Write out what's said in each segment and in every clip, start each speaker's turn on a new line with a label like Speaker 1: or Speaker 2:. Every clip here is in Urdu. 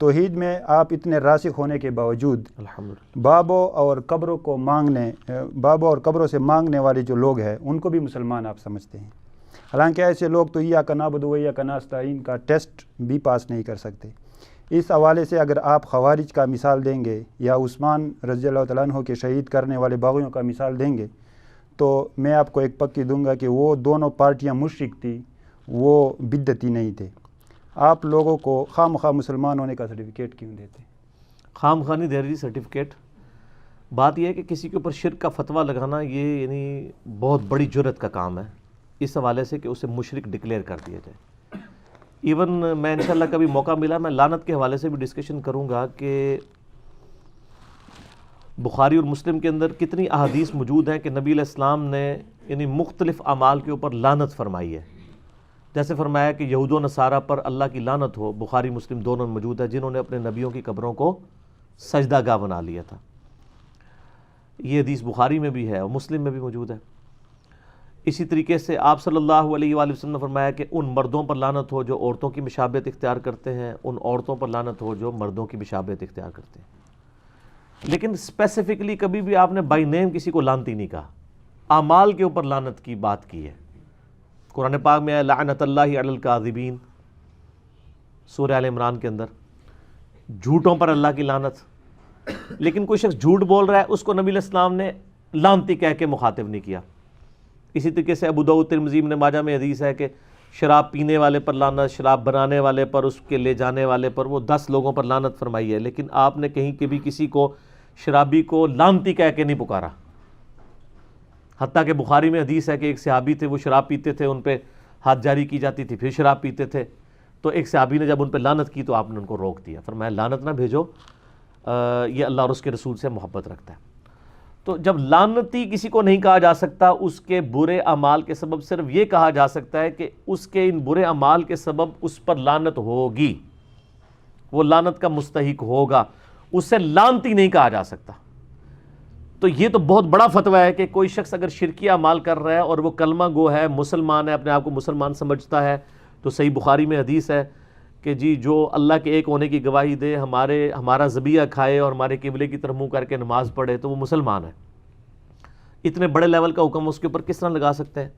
Speaker 1: توحید میں آپ اتنے راسخ ہونے کے باوجود بابوں اور قبروں سے مانگنے والے جو لوگ ہیں ان کو بھی مسلمان آپ سمجھتے ہیں، حالانکہ ایسے لوگ تو ایاک نعبد و ایاک نستعین کا ٹیسٹ بھی پاس نہیں کر سکتے۔ اس حوالے سے اگر آپ خوارج کا مثال دیں گے یا عثمان رضی اللہ تعالیٰ عنہ کے شہید کرنے والے باغیوں کا مثال دیں گے تو میں آپ کو ایک پکی دوں گا کہ وہ دونوں پارٹیاں مشرک تھی، وہ بدعتی نہیں تھے۔ آپ لوگوں کو خواہ مخواہ مسلمان ہونے کا سرٹیفکیٹ کیوں دیتے ہیں؟
Speaker 2: خواہ مخواہ نہیں دے رہی سرٹیفکیٹ۔ بات یہ ہے کہ کسی کے اوپر شرک کا فتویٰ لگانا یہ یعنی بہت بڑی جرت کا کام ہے، اس حوالے سے کہ اسے مشرک ڈکلیئر کر دیا جائے۔ ایون میں انشاءاللہ کبھی موقع ملا میں لعنت کے حوالے سے بھی ڈسکشن کروں گا کہ بخاری اور مسلم کے اندر کتنی احادیث موجود ہیں کہ نبی علیہ السلام نے یعنی مختلف اعمال کے اوپر لعنت فرمائی ہے۔ جیسے فرمایا کہ یہود و نصارہ پر اللہ کی لعنت ہو، بخاری مسلم دونوں میں موجود ہے، جنہوں نے اپنے نبیوں کی قبروں کو سجدہ گاہ بنا لیا تھا۔ یہ حدیث بخاری میں بھی ہے اور مسلم میں بھی موجود ہے۔ اسی طریقے سے آپ صلی اللہ علیہ وآلہ وسلم نے فرمایا کہ ان مردوں پر لعنت ہو جو عورتوں کی مشابہت اختیار کرتے ہیں، ان عورتوں پر لعنت ہو جو مردوں کی مشابہت اختیار کرتے ہیں۔ لیکن اسپیسیفکلی کبھی بھی آپ نے بائی نیم کسی کو لعنتی نہیں کہا، اعمال کے اوپر لعنت کی بات کی ہے۔ قرآن پاک میں ہے لعنت اللہ علی الکاذبین، سورہ آل عمران کے اندر جھوٹوں پر اللہ کی لعنت۔ لیکن کوئی شخص جھوٹ بول رہا ہے اس کو نبی علیہ السلام نے لعنتی کہہ کے مخاطب نہیں کیا۔ اسی طریقے سے ابو داؤد ترمذی ابن ماجہ میں حدیث ہے کہ شراب پینے والے پر لعنت، شراب بنانے والے پر، اس کے لے جانے والے پر، وہ 10 لوگوں پر لعنت فرمائی ہے، لیکن آپ نے کہیں کبھی کسی کو شرابی کو لعنتی کہہ کے نہیں پکارا۔ حتیٰ کہ بخاری میں حدیث ہے کہ ایک صحابی تھے، وہ شراب پیتے تھے، ان پہ حد جاری کی جاتی تھی، پھر شراب پیتے تھے، تو ایک صحابی نے جب ان پہ لعنت کی تو آپ نے ان کو روک دیا، فرمایا لعنت نہ بھیجو، یہ اللہ اور اس کے رسول سے محبت رکھتا ہے۔ تو جب لعنتی کسی کو نہیں کہا جا سکتا، اس کے برے اعمال کے سبب صرف یہ کہا جا سکتا ہے کہ اس کے ان برے اعمال کے سبب اس پر لعنت ہوگی، وہ لعنت کا مستحق ہوگا، اسے لعنتی نہیں کہا جا سکتا۔ تو یہ تو بہت بڑا فتویٰ ہے کہ کوئی شخص اگر شرکی اعمال کر رہا ہے اور وہ کلمہ گو ہے، مسلمان ہے، اپنے آپ کو مسلمان سمجھتا ہے، تو صحیح بخاری میں حدیث ہے کہ جی جو اللہ کے ایک ہونے کی گواہی دے، ہمارا ذبیحہ کھائے اور ہمارے قبلے کی طرف منہ کر کے نماز پڑھے تو وہ مسلمان ہے۔ اتنے بڑے لیول کا حکم اس کے اوپر کس طرح لگا سکتے ہیں؟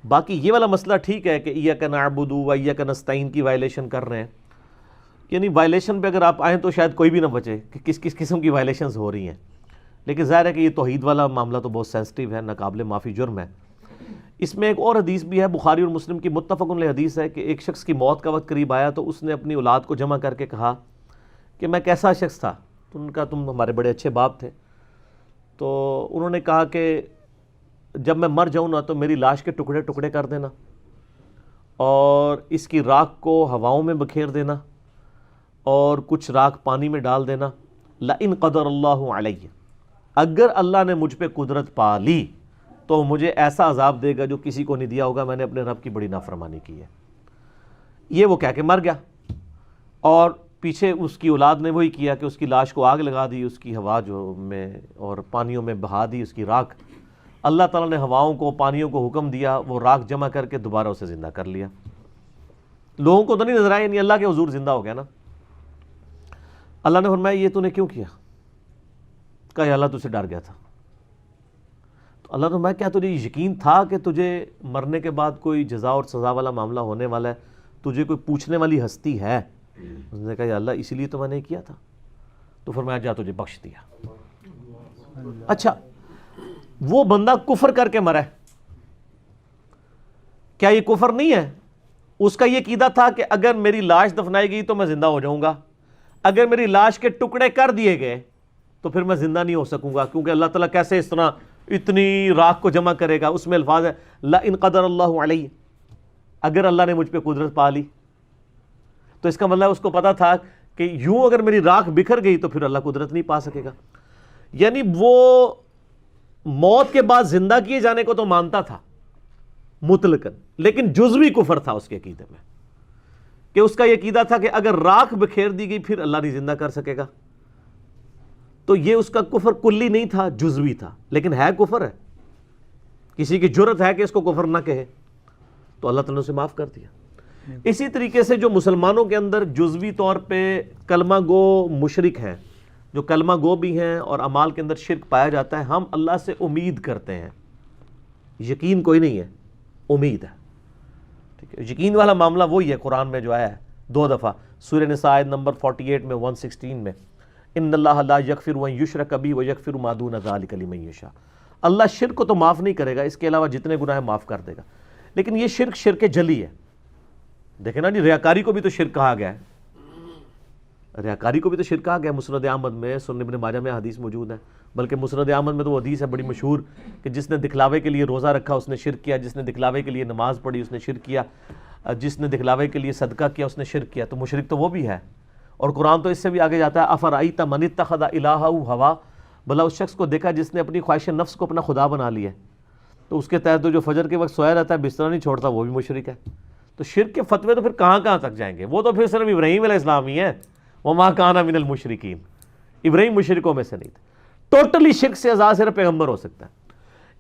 Speaker 2: باقی یہ والا مسئلہ ٹھیک ہے کہ ایاک نعبد و ایاک نستعین کی وائلیشن کر رہے ہیں، یعنی وائلیشن پہ اگر آپ آئیں تو شاید کوئی بھی نہ بچے کہ کس کس قسم کی وائلیشنز ہو رہی ہیں، لیکن ظاہر ہے کہ یہ توحید والا معاملہ تو بہت سینسٹیو ہے، ناقابل معافی جرم ہے۔ اس میں ایک اور حدیث بھی ہے، بخاری اور مسلم کی متفق علیہ حدیث ہے کہ ایک شخص کی موت کا وقت قریب آیا تو اس نے اپنی اولاد کو جمع کر کے کہا کہ میں کیسا شخص تھا، تو ان کا تم ہمارے بڑے اچھے باپ تھے، تو انہوں نے کہا کہ جب میں مر جاؤں نا تو میری لاش کے ٹکڑے ٹکڑے کر دینا اور اس کی راکھ کو ہواؤں میں بکھیر دینا اور کچھ راکھ پانی میں ڈال دینا، لئن قدر اللہ علیہ، اگر اللہ نے مجھ پہ قدرت پا لی تو مجھے ایسا عذاب دے گا جو کسی کو نہیں دیا ہوگا، میں نے اپنے رب کی بڑی نافرمانی کی ہے۔ یہ وہ کہہ کے مر گیا، اور پیچھے اس کی اولاد نے وہی کیا کہ اس کی لاش کو آگ لگا دی، اس کی ہوا میں اور پانیوں میں بہا دی اس کی راکھ۔ اللہ تعالیٰ نے ہواؤں کو، پانیوں کو حکم دیا، وہ راکھ جمع کر کے دوبارہ اسے زندہ کر لیا۔ لوگوں کو تو نہیں نظر آیا، یعنی اللہ کے حضور زندہ ہو گیا نا۔ اللہ نے فرمایا یہ تو نے کیوں کیا؟ کہا یا اللہ تجھ سے ڈر گیا تھا۔ تو اللہ نے فرمایا کیا تجھے یقین تھا کہ تجھے مرنے کے بعد کوئی جزا اور سزا والا معاملہ ہونے والا ہے، تجھے کوئی پوچھنے والی ہستی ہے؟ اس نے کہا یا اللہ اسی لیے تو میں نے کیا تھا۔ تو فرمایا جا تجھے بخش دیا۔ اچھا، وہ بندہ کفر کر کے مرا ہے، کیا یہ کفر نہیں ہے؟ اس کا یہ عقیدہ تھا کہ اگر میری لاش دفنائی گئی تو میں زندہ ہو جاؤں گا، اگر میری لاش کے ٹکڑے کر دیے گئے تو پھر میں زندہ نہیں ہو سکوں گا، کیونکہ اللہ تعالیٰ کیسے اس طرح اتنی راکھ کو جمع کرے گا؟ اس میں الفاظ ہے لئن قدر اللہ علیہ، اگر اللہ نے مجھ پہ قدرت پا لی۔ تو اس کا مطلب اس کو پتا تھا کہ یوں اگر میری راکھ بکھر گئی تو پھر اللہ قدرت نہیں پا سکے گا۔ یعنی وہ موت کے بعد زندہ کیے جانے کو تو مانتا تھا مطلقاً، لیکن جزوی کفر تھا اس کے عقیدے میں، کہ اس کا یہ عقیدہ تھا کہ اگر راکھ بکھیر دی گئی پھر اللہ نہیں زندہ کر سکے گا۔ تو یہ اس کا کفر کلی نہیں تھا، جزوی تھا، لیکن ہے کفر ہے۔ کسی کی جرت ہے کہ اس کو کفر نہ کہے، تو اللہ تعالیٰ نے اسے معاف کر دیا۔ اسی طریقے سے جو مسلمانوں کے اندر جزوی طور پہ کلمہ گو مشرک ہیں، جو کلمہ گو بھی ہیں اور اعمال کے اندر شرک پایا جاتا ہے، ہم اللہ سے امید کرتے ہیں، یقین کوئی نہیں ہے، امید ہے، ٹھیک ہے۔ یقین والا معاملہ وہی ہے قرآن میں جو آیا ہے 2 دفعہ، سورہ نساء آیت نمبر 48 میں 116 میں، ان اللہ لا یغفر ان یشرک بہ ویغفر ما دون ذلک لمن یشاء۔ اللہ شرک کو تو معاف نہیں کرے گا، اس کے علاوہ جتنے گناہ ہیں معاف کر دے گا، لیکن یہ شرک جلی ہے۔ دیکھیں نا جی، ریاکاری کو بھی تو شرک کہا گیا ہے، ریاکاری کو بھی تو شرک کہا گیا ہے۔ مسند احمد میں، سنن ابن ماجہ میں حدیث موجود ہے، بلکہ مسند احمد میں تو وہ حدیث ہے بڑی مشہور کہ جس نے دکھلاوے کے لیے روزہ رکھا اس نے شرک کیا، جس نے دکھلاوے کے لیے نماز پڑھی اس نے شرک کیا، جس نے دکھلاوے کے لیے صدقہ کیا اس نے شرک کیا، تو مشرک تو وہ بھی ہے۔ اور قرآن تو اس سے بھی آگے جاتا ہے، افرأیت من اتخذ الہہ ہوا، بھلا اس شخص کو دیکھا جس نے اپنی خواہش نفس کو اپنا خدا بنا لیا ہے، تو اس کے تحت تو جو فجر کے وقت سویا رہتا ہے بستر نہیں چھوڑتا وہ بھی مشرک ہے۔ تو شرک کے فتوے تو پھر کہاں کہاں تک جائیں گے؟ وہ تو پھر صرف ابراہیم علیہ السلام ہی ہے، وما کان من المشرکین، ابراہیم مشرکوں میں سے نہیں تھے۔ ٹوٹلی شرک سے آزاد صرف پیغمبر ہو سکتا ہے،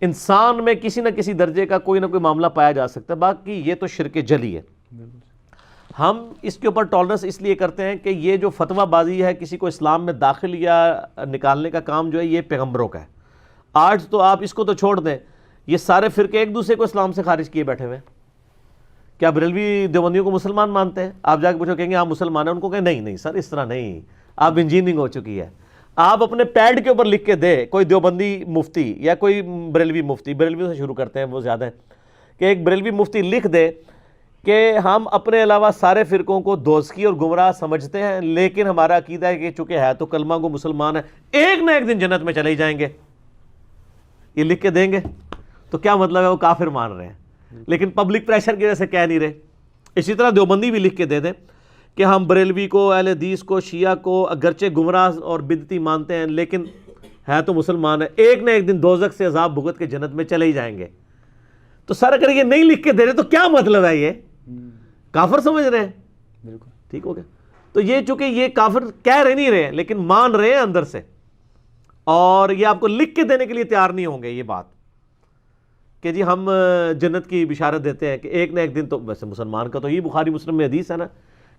Speaker 2: انسان میں کسی نہ کسی درجے کا کوئی نہ کوئی معاملہ پایا جا سکتا ہے، باقی یہ تو شرک جلی ہے۔ ہم اس کے اوپر ٹالرنس اس لیے کرتے ہیں کہ یہ جو فتویٰ بازی ہے، کسی کو اسلام میں داخل یا نکالنے کا کام جو ہے یہ پیغمبروں کا ہے۔ آج تو آپ اس کو تو چھوڑ دیں، یہ سارے فرقے ایک دوسرے کو اسلام سے خارج کیے بیٹھے ہوئے ہیں۔ کیا بریلوی دیوبندیوں کو مسلمان مانتے ہیں؟ آپ جا کے پوچھو، کہیں گے آپ مسلمان ہیں، ان کو کہیں نہیں سر اس طرح نہیں، آپ انجینئرنگ ہو چکی ہے۔ آپ اپنے پیڈ کے اوپر لکھ کے دے کوئی دیوبندی مفتی یا کوئی بریلوی مفتی، بریلوی سے شروع کرتے ہیں وہ زیادہ ہے، کہ ایک بریلوی مفتی لکھ دے کہ ہم اپنے علاوہ سارے فرقوں کو دوزخی اور گمراہ سمجھتے ہیں، لیکن ہمارا عقیدہ ہے کہ چونکہ ہے تو کلمہ گو مسلمان ہے، ایک نہ ایک دن جنت میں چلے ہی جائیں گے، یہ لکھ کے دیں گے تو کیا مطلب ہے؟ وہ کافر مان رہے ہیں، لیکن پبلک پریشر کی وجہ سے کہہ نہیں رہے۔ اسی طرح دیوبندی بھی لکھ کے دے دیں کہ ہم بریلوی کو، اہل حدیث کو، شیعہ کو اگرچہ گمراہ اور بدعتی مانتے ہیں لیکن ہے تو مسلمان ہے، ایک نہ ایک دن دوزخ سے عذاب بھگت کے جنت میں چلے ہی جائیں گے۔ تو سر اگر یہ نہیں لکھ کے دے رہے تو کیا مطلب ہے؟ یہ کافر سمجھ رہے ہیں،
Speaker 1: بالکل
Speaker 2: ٹھیک ہو گیا۔ تو یہ چونکہ یہ کافر کہہ رہے نہیں رہے لیکن مان رہے ہیں اندر سے، اور یہ آپ کو لکھ کے دینے کے لیے تیار نہیں ہوں گے یہ بات کہ جی ہم جنت کی بشارت دیتے ہیں کہ ایک نہ ایک دن تو، ویسے مسلمان کا تو یہ بخاری مسلم میں حدیث ہے نا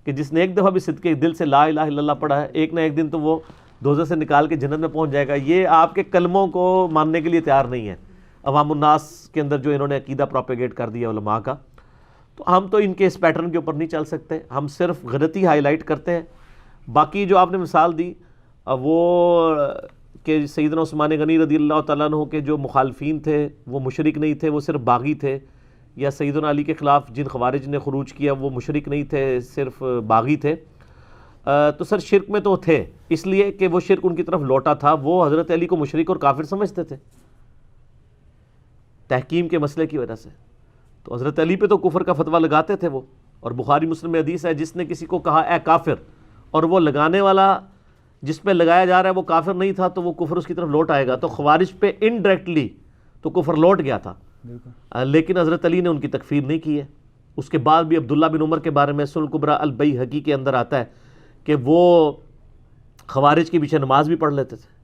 Speaker 2: کہ جس نے ایک دفعہ بھی صدقے دل سے لا الہ الا اللہ پڑھا ہے، ایک نہ ایک دن تو وہ دوزخ سے نکال کے جنت میں پہنچ جائے گا۔ یہ آپ کے کلموں کو ماننے کے لیے تیار نہیں ہے عوام الناس کے اندر جو انہوں نے عقیدہ پروپیگیٹ کر دیا علماء کا۔ تو ہم تو ان کے اس پیٹرن کے اوپر نہیں چل سکتے، ہم صرف غلطی ہائی لائٹ کرتے ہیں۔ باقی جو آپ نے مثال دی وہ کہ سیدنا عثمان غنی رضی اللہ تعالیٰ عنہ کے جو مخالفین تھے وہ مشرک نہیں تھے، وہ صرف باغی تھے، یا سیدنا علی کے خلاف جن خوارج نے خروج کیا وہ مشرک نہیں تھے، صرف باغی تھے، تو سر شرک میں تو تھے، اس لیے کہ وہ شرک ان کی طرف لوٹا تھا، وہ حضرت علی کو مشرک اور کافر سمجھتے تھے تحکیم کے مسئلے کی وجہ سے، تو حضرت علی پہ تو کفر کا فتویٰ لگاتے تھے وہ۔ اور بخاری مسلم میں حدیث ہے جس نے کسی کو کہا اے کافر اور وہ لگانے والا جس پہ لگایا جا رہا ہے وہ کافر نہیں تھا تو وہ کفر اس کی طرف لوٹ آئے گا، تو خوارج پہ انڈائریکٹلی تو کفر لوٹ گیا تھا، لیکن حضرت علی نے ان کی تکفیر نہیں کی ہے۔ اس کے بعد بھی عبداللہ بن عمر کے بارے میں سنن الکبریٰ البیہقی کے اندر آتا ہے کہ وہ خوارج کے پیچھے نماز بھی پڑھ لیتے تھے،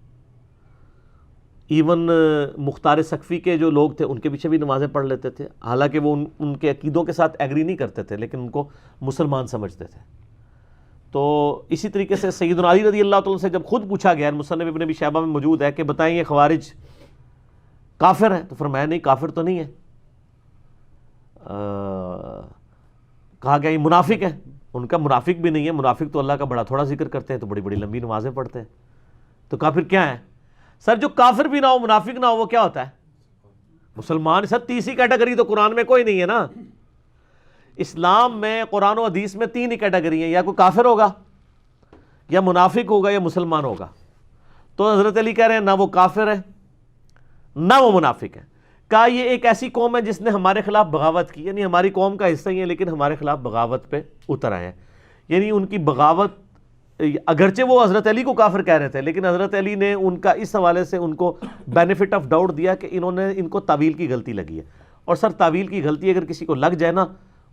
Speaker 2: ایون مختار سقفی کے جو لوگ تھے ان کے پیچھے بھی نمازیں پڑھ لیتے تھے، حالانکہ وہ ان کے عقیدوں کے ساتھ ایگری نہیں کرتے تھے لیکن ان کو مسلمان سمجھتے تھے۔ تو اسی طریقے سے سیدنا علی رضی اللہ تعالیٰ سے جب خود پوچھا گیا، مصنف ابن ابی شیبہ میں موجود ہے کہ بتائیں یہ خوارج کافر ہیں، تو فرمایا نہیں کافر تو نہیں ہے، کہا گیا یہ منافق ہے، ان کا منافق بھی نہیں ہے، منافق تو اللہ کا بڑا تھوڑا ذکر کرتے ہیں تو بڑی بڑی لمبی نمازیں پڑھتے ہیں، تو کافر کیا ہے؟ سر جو کافر بھی نہ ہو منافق نہ ہو وہ کیا ہوتا ہے؟ مسلمان۔ سر تیسری کیٹیگری تو قرآن میں کوئی نہیں ہے نا، اسلام میں قرآن و حدیث میں 3 ہی کیٹیگری ہیں، یا کوئی کافر ہوگا یا منافق ہوگا یا مسلمان ہوگا۔ تو حضرت علی کہہ رہے ہیں نہ وہ کافر ہے نہ وہ منافق ہے، کہا یہ ایک ایسی قوم ہے جس نے ہمارے خلاف بغاوت کی، یعنی ہماری قوم کا حصہ ہی ہے لیکن ہمارے خلاف بغاوت پہ اتر آئے ہیں، یعنی ان کی بغاوت، اگرچہ وہ حضرت علی کو کافر کہہ رہے تھے لیکن حضرت علی نے ان کا اس حوالے سے ان کو بینیفٹ آف ڈاؤٹ دیا کہ انہوں نے ان کو تعویل کی غلطی لگی ہے، اور سر تعویل کی غلطی اگر کسی کو لگ جائے نا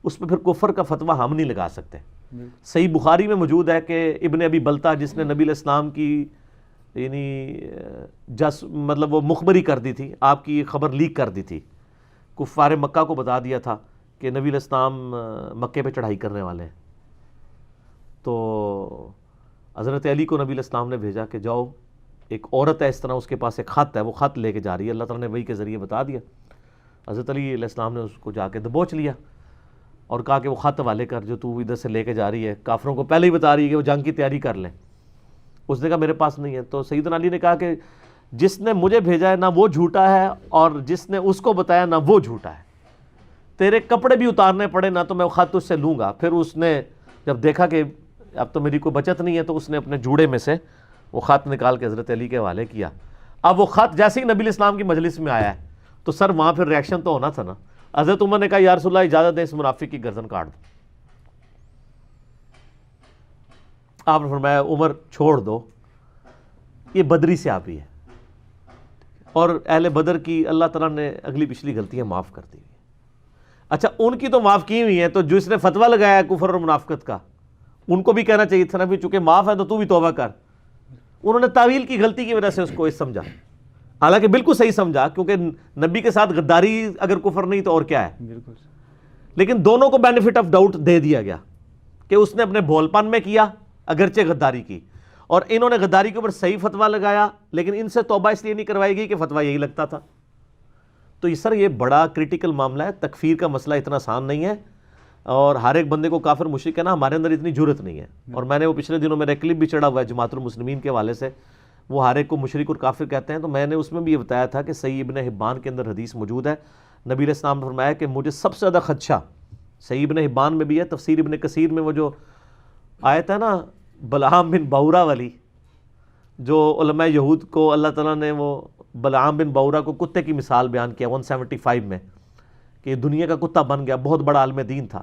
Speaker 2: اس پہ پھر کفر کا فتویٰ ہم نہیں لگا سکتے۔ صحیح بخاری میں موجود ہے کہ ابن ابی بلتہ جس نے نبی علیہ السلام کی یعنی مطلب وہ مخبری کر دی تھی، آپ کی خبر لیک کر دی تھی، کفار مکہ کو بتا دیا تھا کہ نبی علیہ السلام مکے پہ چڑھائی کرنے والے ہیں، تو حضرت علی کو نبی علیہ السلام نے بھیجا کہ جاؤ، ایک عورت ہے اس طرح، اس کے پاس ایک خط ہے، وہ خط لے کے جا رہی ہے، اللہ تعالیٰ نے وحی کے ذریعے بتا دیا۔ حضرت علی علیہ السلام نے اس کو جا کے دبوچ لیا اور کہا کہ وہ خط حوالے کر جو تو ادھر سے لے کے جا رہی ہے، کافروں کو پہلے ہی بتا رہی ہے کہ وہ جنگ کی تیاری کر لیں۔ اس نے کہا میرے پاس نہیں ہے۔ تو سیدنا علی نے کہا کہ جس نے مجھے بھیجا ہے نہ وہ جھوٹا ہے، اور جس نے اس کو بتایا نہ وہ جھوٹا ہے، تیرے کپڑے بھی اتارنے پڑے نہ تو میں وہ خط اس سے لوں گا۔ پھر اس نے جب دیکھا کہ اب تو میری کوئی بچت نہیں ہے، تو اس نے اپنے جوڑے میں سے وہ خط نکال کے حضرت علی کے حوالے کیا۔ اب وہ خط جیسے ہی نبی علیہ السلام کی مجلس میں آیا ہے تو سر وہاں پھر ریاکشن تو ہونا تھا نا۔ حضرت عمر نے کہا یا رسول اللہ اجازت دیں اس منافق کی گردن کاٹ دو۔ آپ نے فرمایا عمر چھوڑ دو، یہ بدری سے آپ ہی ہے، اور اہل بدر کی اللہ تعالیٰ نے اگلی پچھلی غلطیاں معاف کر دی ہوئی ہیں۔ اچھا ان کی تو معاف کی ہوئی ہیں، تو جو اس نے فتویٰ لگایا ہے کفر اور منافقت کا، ان کو بھی کہنا چاہیے تھا نا بھی چونکہ معاف ہے تو بھی توبہ کر۔ انہوں نے تعویل کی غلطی کی وجہ سے اس کو اس سمجھا، حالانکہ بالکل صحیح سمجھا، کیونکہ نبی کے ساتھ غداری اگر کفر نہیں تو اور کیا ہے۔
Speaker 1: بالکل،
Speaker 2: لیکن دونوں کو بینیفٹ آف ڈاؤٹ دے دیا گیا کہ اس نے اپنے بھول پن میں کیا اگرچہ غداری کی، اور انہوں نے غداری کے اوپر صحیح فتویٰ لگایا، لیکن ان سے توبہ اس لیے نہیں کروائی گئی کہ فتویٰ یہی لگتا تھا۔ تو یہ سر یہ بڑا کریٹیکل معاملہ ہے، تکفیر کا مسئلہ اتنا آسان نہیں ہے، اور ہر ایک بندے کو کافر مشرک کہنا ہمارے اندر اتنی جرت نہیں ہے۔ اور میں نے وہ پچھلے دنوں میرا کلپ بھی چڑھا ہوا ہے جماعت المسلمین کے حوالے سے، وہ ہر ایک کو مشرک اور کافر کہتے ہیں، تو میں نے اس میں بھی یہ بتایا تھا کہ صحیح ابن حبان کے اندر حدیث موجود ہے، نبی علیہ السلام نے فرمایا کہ مجھے سب سے زیادہ خدشہ، صحیح ابن حبان میں بھی ہے، تفسیر ابن کثیر میں وہ جو آیت ہے نا بلعام بن باورا والی، جو علماء یہود کو اللہ تعالیٰ نے وہ بلعام بن باورا کو کتے کی مثال بیان کیا 175 میں، کہ یہ دنیا کا کتا بن گیا، بہت بڑا عالم دین تھا،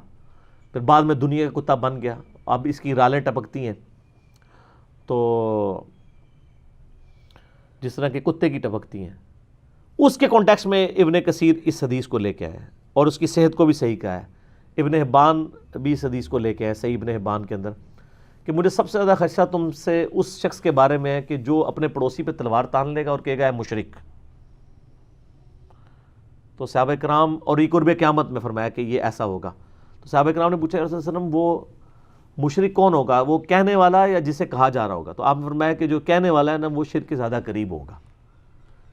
Speaker 2: پھر بعد میں دنیا کا کتا بن گیا، اب اس کی رالیں ٹپکتی ہیں تو جس طرح کہ کتے کی ٹپکتی ہیں، اس کے کانٹیکس میں ابن کثیر اس حدیث کو لے کے آیا ہے، اور اس کی صحت کو بھی صحیح کہا ہے۔ ابن حبان بھی اس حدیث کو لے کے آیا صحیح ابن حبان کے اندر، کہ مجھے سب سے زیادہ خدشہ تم سے اس شخص کے بارے میں ہے کہ جو اپنے پڑوسی پہ تلوار تان لے گا اور کہے گا ہے مشرک۔ تو صحابہ کرام، اور یہ قرب قیامت میں فرمایا کہ یہ ایسا ہوگا، تو صحابہ کرام نے پوچھا رسول اللہ علیہ وسلم وہ مشرک کون ہوگا، وہ کہنے والا یا جسے کہا جا رہا ہوگا؟ تو آپ نے فرمایا کہ جو کہنے والا ہے نا وہ شرک کے زیادہ قریب ہوگا۔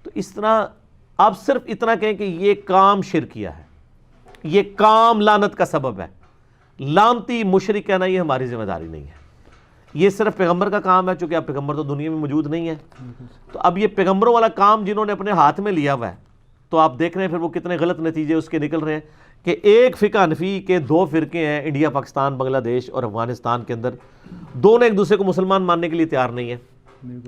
Speaker 2: تو اس طرح آپ صرف اتنا کہیں کہ یہ کام شرکیہ ہے، یہ کام لعنت کا سبب ہے، لعنتی مشرک کہنا یہ ہماری ذمہ داری نہیں ہے، یہ صرف پیغمبر کا کام ہے، چونکہ اب پیغمبر تو دنیا میں موجود نہیں ہے۔ تو اب یہ پیغمبروں والا کام جنہوں نے اپنے ہاتھ میں لیا ہوا ہے، تو آپ دیکھ رہے ہیں پھر وہ کتنے غلط نتیجے اس کے نکل رہے ہیں، کہ ایک فقہ حنفی کے 2 فرقے ہیں انڈیا، پاکستان، بنگلہ دیش اور افغانستان کے اندر، دونوں ایک دوسرے کو مسلمان ماننے کے لیے تیار نہیں ہیں۔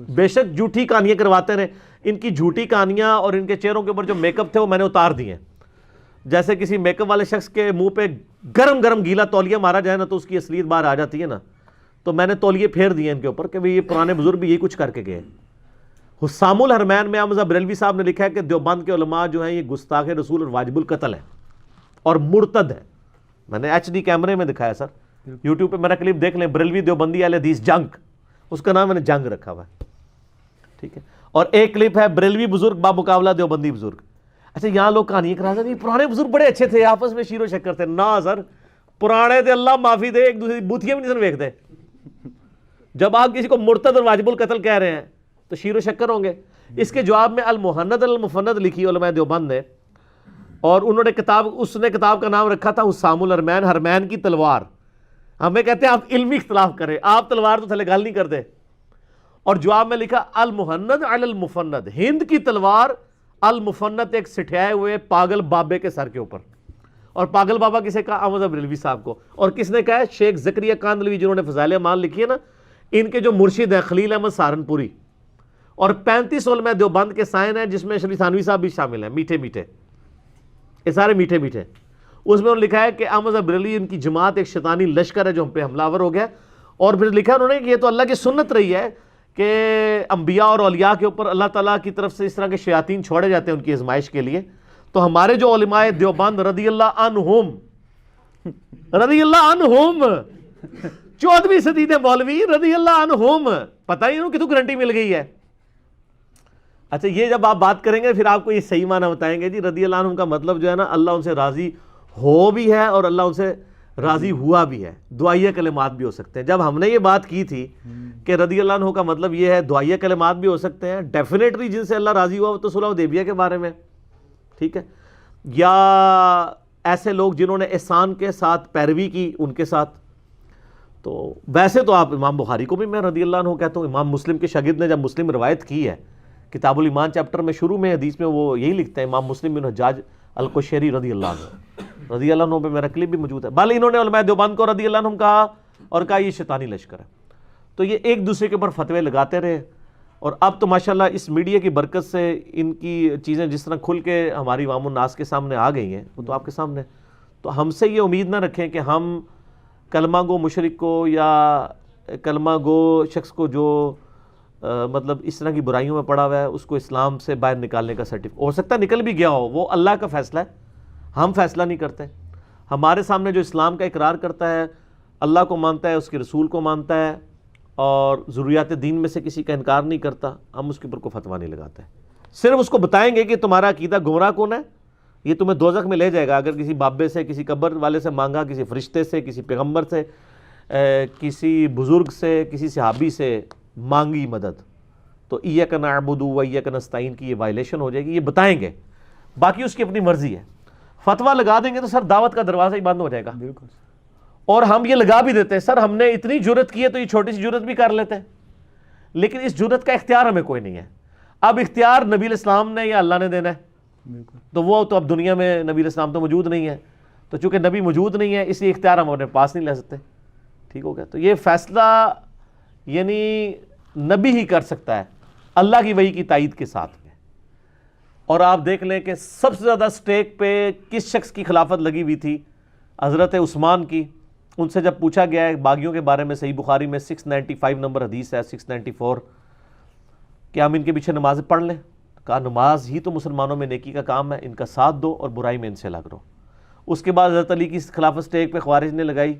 Speaker 2: بے شک جھوٹی کہانیاں کرواتے رہے، ان کی جھوٹی کہانیاں اور ان کے چہروں کے اوپر جو میک اپ تھے وہ میں نے اتار دیے ہیں۔ جیسے کسی میک اپ والے شخص کے منہ پہ گرم گرم گیلا تولیہ مارا جائے نا تو اس کی اصلیت باہر آ جاتی ہے نا، تو میں نے تولیے پھیر دیے ان کے اوپر کہ یہ پرانے بزرگ بھی یہی کچھ کر کے گئے۔ حسام الحرمین میں احمد بریلوی صاحب نے لکھا ہے کہ دیوبند کے علماء جو ہیں یہ گستاخ رسول اور واجب القتل ہیں اور مرتد ہے۔ میں نے HD کیمرے میں دکھایا سر، یوٹیوب پہ میرا کلپ دیکھ لیں، بریلوی دیوبندی اہل حدیث جنگ، اس کا نام میں نے جنگ رکھا ہوا ہے، ٹھیک ہے۔ اور ایک کلپ ہے بریلوی بزرگ بامقابلہ دیوبندی بزرگ۔ اچھا یہاں لوگ کہانیاں کرا دیں پرانے بزرگ بڑے اچھے تھے، آپس میں شیر و شکر تھے، نہ سر، پرانے تھے اللہ معافی دے، ایک دوسرے بوتھیاں بھی نہیں سن ویکھتے۔ جب آپ کسی کو مرتد اور واجب القتل کہہ رہے ہیں تو شیر و شکر ہوں گے۔ اس کے جواب میں المحند المفند لکھی علماء دیوبند نے، اور انہوں نے اس نے کتاب کا نام رکھا تھا حسام الحرمین، حرمین کی تلوار۔ ہمیں کہتے ہیں آپ علمی اختلاف کریں، آپ تلوار تو تھلے گل نہیں کرتے۔ اور جواب میں لکھا المحند علی المفند، ہند کی تلوار، المفند ایک سٹھائے ہوئے پاگل بابے کے سر کے اوپر۔ اور پاگل بابا کسے کہا؟ احمد بریلوی صاحب کو۔ اور کس نے کہا ہے؟ شیخ زکریا کاندلوی، جنہوں نے فضائل اعمال لکھی ہے نا، ان کے جو مرشد ہیں خلیل احمد سہارنپوری، اور 35 علماء دیوبند کے سائن ہیں جس میں شریف تھانوی صاحب بھی شامل ہیں، میٹھے میٹھے، یہ سارے میٹھے میٹھے۔ اس میں انہوں نے لکھا ہے کہ احمد بریلوی ان کی جماعت ایک شیطانی لشکر ہے جو ہم پہ حملہ آور ہو گیا۔ اور پھر لکھا انہوں نے کہ یہ تو اللہ کی سنت رہی ہے کہ انبیاء اور اولیاء کے اوپر اللہ تعالیٰ کی طرف سے اس طرح کے شیاطین چھوڑے جاتے ہیں ان کی آزمائش کے لیے۔ تو ہمارے جو علماء دیوبند رضی اللہ عنہم 14ویں صدی دے مولوی رضی اللہ عنہم، پتہ ہی انہوں کتوں گارنٹی مل گئی ہے۔ اچھا یہ جب آپ بات کریں گے پھر آپ کو یہ صحیح معنی بتائیں گے جی، رضی اللہ عنہم کا مطلب جو ہے نا اللہ ان سے راضی ہو بھی ہے اور اللہ ان سے راضی ہوا بھی ہے. دعائیہ کلمات بھی ہو سکتے ہیں. جب ہم نے یہ بات کی تھی کہ رضی اللہ عنہ کا مطلب یہ ہے دعائیہ کلمات بھی ہو سکتے ہیں, ڈیفینیٹلی جن سے اللہ راضی ہوا وہ تو صلح حدیبیہ کے بارے میں, ٹھیک ہے, یا ایسے لوگ جنہوں نے احسان کے ساتھ پیروی کی ان کے ساتھ. تو ویسے تو آپ امام بخاری کو بھی میں رضی اللہ عنہ کہتا ہوں. امام مسلم کے شاگرد نے جب مسلم روایت کی ہے کتاب الایمان چیپٹر میں شروع میں حدیث میں وہ یہی لکھتے ہیں, امام مسلم بن حجاج القشیری رضی اللہ عنہ, رضی اللہ عنہ پہ میرا کلپ بھی موجود ہے. بھلے انہوں نے علماء دیوبند کو رضی اللہ عنہ کہا اور کہا یہ شیطانی لشکر ہے. تو یہ ایک دوسرے کے اوپر فتوے لگاتے رہے, اور اب تو ماشاءاللہ اس میڈیا کی برکت سے ان کی چیزیں جس طرح کھل کے ہماری عوام الناس کے سامنے آ گئی ہیں وہ تو آپ کے سامنے. تو ہم سے یہ امید نہ رکھیں کہ ہم کلمہ گو مشرک کو یا کلمہ گو شخص کو جو مطلب اس طرح کی برائیوں میں پڑا ہوا ہے اس کو اسلام سے باہر نکالنے کا سرٹیفکیٹ, ہو سکتا ہے نکل بھی گیا ہو, وہ اللہ کا فیصلہ ہے, ہم فیصلہ نہیں کرتے. ہمارے سامنے جو اسلام کا اقرار کرتا ہے, اللہ کو مانتا ہے, اس کے رسول کو مانتا ہے اور ضروریات دین میں سے کسی کا انکار نہیں کرتا, ہم اس کے اوپر کوئی فتویٰ نہیں لگاتے. صرف اس کو بتائیں گے کہ تمہارا عقیدہ گمراہ کون ہے, یہ تمہیں دوزخ میں لے جائے گا. اگر کسی بابے سے, کسی قبر والے سے مانگا, کسی فرشتے سے, کسی پیغمبر سے, کسی بزرگ سے, کسی صحابی سے مانگی مدد, تو ایاک نعبد و ایاک نستعین کی یہ وائلیشن ہو جائے گی. یہ بتائیں گے, باقی اس کی اپنی مرضی ہے. فتویٰ لگا دیں گے تو سر دعوت کا دروازہ ہی بند ہو جائے گا.
Speaker 1: بالکل.
Speaker 2: اور ہم یہ لگا بھی دیتے ہیں, سر ہم نے اتنی جرت کی ہے تو یہ چھوٹی سی جرت بھی کر لیتے ہیں, لیکن اس جرت کا اختیار ہمیں کوئی نہیں ہے. اب اختیار نبی الاسلام نے یا اللہ نے دینا ہے, تو وہ تو اب دنیا میں نبی الاسلام تو موجود نہیں ہے, تو چونکہ نبی موجود نہیں ہے اس لیے اختیار ہم اپنے پاس نہیں لے سکتے. ٹھیک ہو گیا. تو یہ فیصلہ یعنی نبی ہی کر سکتا ہے اللہ کی وحی کی تائید کے ساتھ میں. اور آپ دیکھ لیں کہ سب سے زیادہ سٹیک پہ کس شخص کی خلافت لگی ہوئی تھی, حضرت عثمان کی. ان سے جب پوچھا گیا ہے باغیوں کے بارے میں, صحیح بخاری میں 695 نمبر حدیث ہے, 694, کہ ہم ان کے پیچھے نمازیں پڑھ لیں. کہا نماز ہی تو مسلمانوں میں نیکی کا کام ہے, ان کا ساتھ دو اور برائی میں ان سے لگ رہو. اس کے بعد حضرت علی کی خلافت سٹیک پہ خوارج نے لگائی,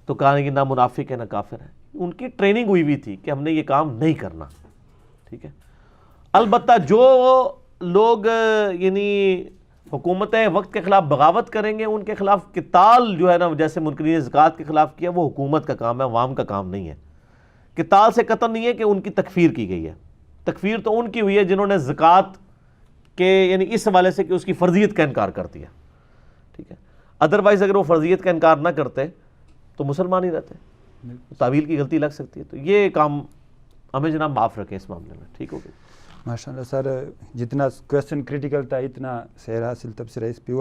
Speaker 2: تو کہا کہ نہ منافق ہے نہ کافر ہے. ان کی ٹریننگ ہوئی ہوئی تھی کہ ہم نے یہ کام نہیں کرنا. ٹھیک ہے. البتہ جو لوگ یعنی حکومت وقت کے خلاف بغاوت کریں گے ان کے خلاف قتال جو ہے نا, جیسے منکرین زکوٰۃ کے خلاف کیا, وہ حکومت کا کام ہے, عوام کا کام نہیں ہے. قتال سے قطع نہیں ہے کہ ان کی تکفیر کی گئی ہے. تکفیر تو ان کی ہوئی ہے جنہوں نے زکوٰۃ کے یعنی اس حوالے سے کہ اس کی فرضیت کا انکار کر دیا. ٹھیک ہے. ادروائز اگر وہ فرضیت کا انکار نہ کرتے تو مسلمان ہی رہتے, تعویل کی غلطی لگ سکتی ہے. تو یہ کام ہمیں جناب معاف رکھیں اس معاملے میں. ٹھیک ہو گیا.
Speaker 1: ماشاء اللہ سر, جتنا کویشچن کریٹیکل تھا اتنا سیر حاصل تبصرہ اس پہ ہوا.